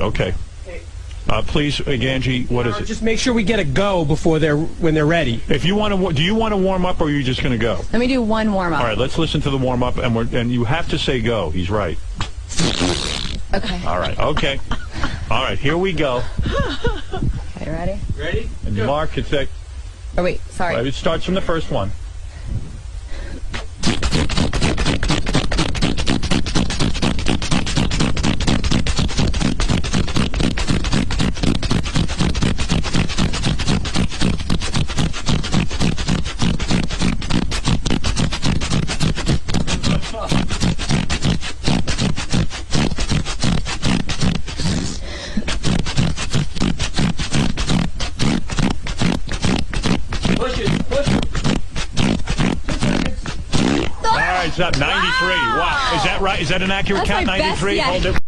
Okay. Please, Ganji, what is it? Just make sure we get a go before when they're ready. If you want to, do you want to warm up, or are you just going to go? Let me do one warm up. All right, let's listen to the warm up, and you have to say go. He's right. Okay. All right. Okay. All right. Here we go. Okay, ready? Ready? And Mark, it's that. Oh wait, sorry. It starts from the first one. Push it. Push it. All right, it's up 93. Wow. Is that right? Is that an accurate That's count? my best 93? yet. Hold it.